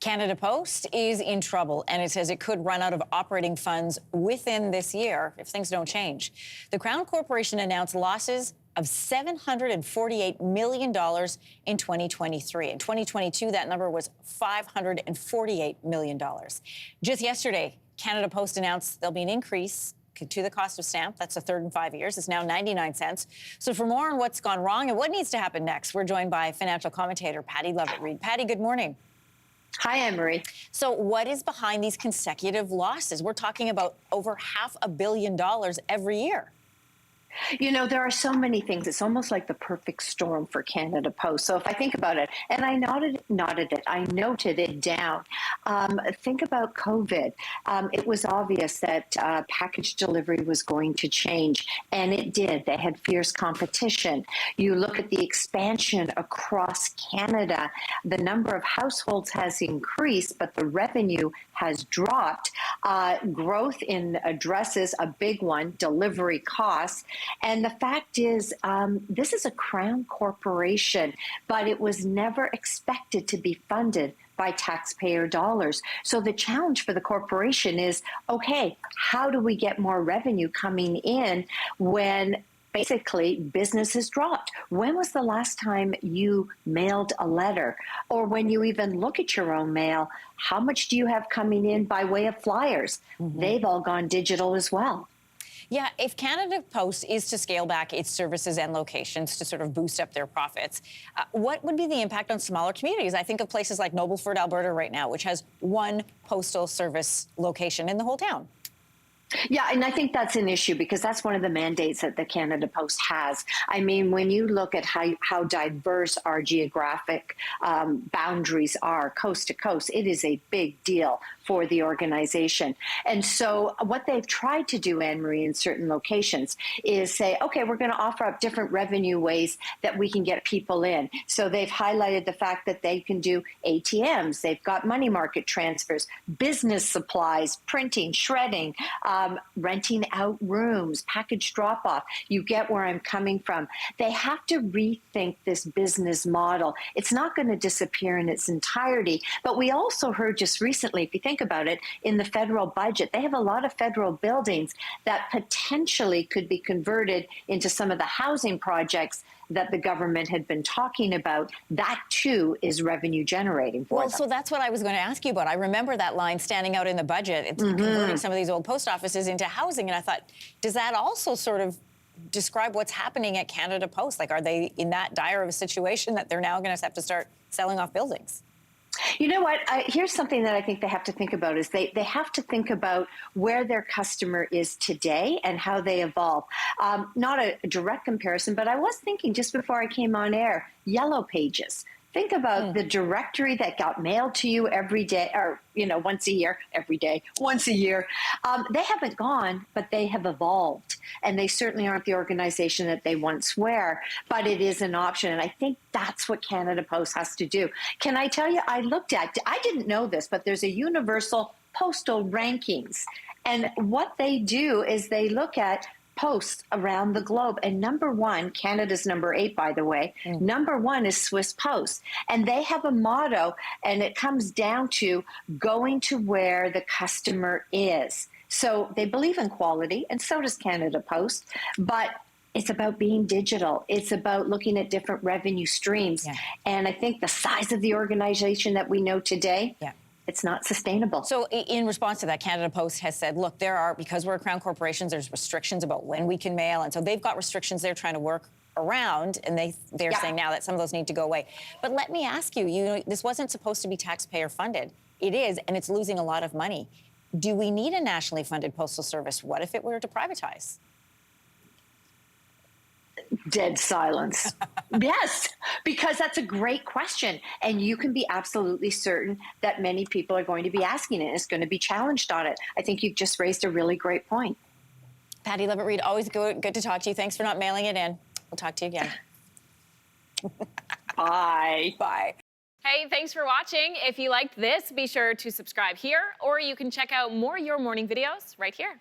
Canada Post is in trouble, and it says it could run out of operating funds within this year if things don't change. The Crown Corporation announced losses of $748 million in 2023. In 2022, that number was $548 million. Just yesterday, Canada Post announced there'll be an increase to the cost of stamp. That's the third in 5 years. It's now 99 cents. So for more on what's gone wrong and what needs to happen next, we're joined by financial commentator Patty Levitt-Reid. Patty, good morning. Hi, Anne-Marie. So what is behind these consecutive losses? We're talking about over $500 million every year. You know, there are so many things. It's almost like the perfect storm for Canada Post. So if I think about it, and I noted it down. Think about COVID. It was obvious that package delivery was going to change, and it did. They had fierce competition. You look at the expansion across Canada, the number of households has increased, but the revenue has dropped. Growth in addresses, a big one, delivery costs. And the fact is, this is a Crown corporation, but it was never expected to be funded by taxpayer dollars. So the challenge for the corporation is, okay, how do we get more revenue coming in when basically business has dropped? When was the last time you mailed a letter? Or when you even look at your own mail, how much do you have coming in by way of flyers? Mm-hmm. They've all gone digital as well. Yeah, if Canada Post is to scale back its services and locations to sort of boost up their profits, what would be the impact on smaller communities? I think of places like Nobleford, Alberta right now, which has one postal service location in the whole town. Yeah, and I think that's an issue because that's one of the mandates that the Canada Post has. I mean, when you look at how diverse our geographic boundaries are, coast to coast, it is a big deal for the organization. And so what they've tried to do, Anne-Marie, in certain locations is say, okay, we're going to offer up different revenue ways that we can get people in. So they've highlighted the fact that they can do ATMs, they've got money market transfers, business supplies, printing, shredding, renting out rooms, package drop-off. You get where I'm coming from. They have to rethink this business model. It's not going to disappear in its entirety. But we also heard just recently, if you think about it, in the federal budget, they have a lot of federal buildings that potentially could be converted into some of the housing projects that the government had been talking about. That too is revenue generating for them. So that's what I was going to ask you about. I remember that line standing out in the budget. It's converting some of these old post offices into housing. And I thought, does that also sort of describe what's happening at Canada Post? Like, are they in that dire of a situation that they're now going to have to start selling off buildings? You know what? Here's something that I think they have to think about is they have to think about where their customer is today and how they evolve. Not a direct comparison, but I was thinking just before I came on air, Yellow Pages. Think about the directory that got mailed to you every day, or, you know, once a year, every day, once a year. They haven't gone, but they have evolved. And they certainly aren't the organization that they once were, but it is an option. And I think that's what Canada Post has to do. Can I tell you, I didn't know this, but there's a universal postal rankings. And what they do is they look at posts around the globe. And number one, Canada's number 8, by the way, number 1 is Swiss Post. And they have a motto, and it comes down to going to where the customer is. So they believe in quality, and so does Canada Post, but it's about being digital. It's about looking at different revenue streams. Yeah. And I think the size of the organization that we know today, it's not sustainable. So in response to that, Canada Post has said, look, because we're a Crown corporation, there's restrictions about when we can mail. And so they've got restrictions they're trying to work around. And they're saying now that some of those need to go away. But let me ask you, this wasn't supposed to be taxpayer funded. It is, and it's losing a lot of money. Do we need a nationally funded postal service? What if it were to privatize? Dead silence. Yes, because that's a great question. And you can be absolutely certain that many people are going to be asking it. It's going to be challenged on it. I think you've just raised a really great point. Patty Levitt-Reid, always good to talk to you. Thanks for not mailing it in. We'll talk to you again. Bye. Bye. Hey, thanks for watching. If you liked this, be sure to subscribe here, or you can check out more Your Morning videos right here.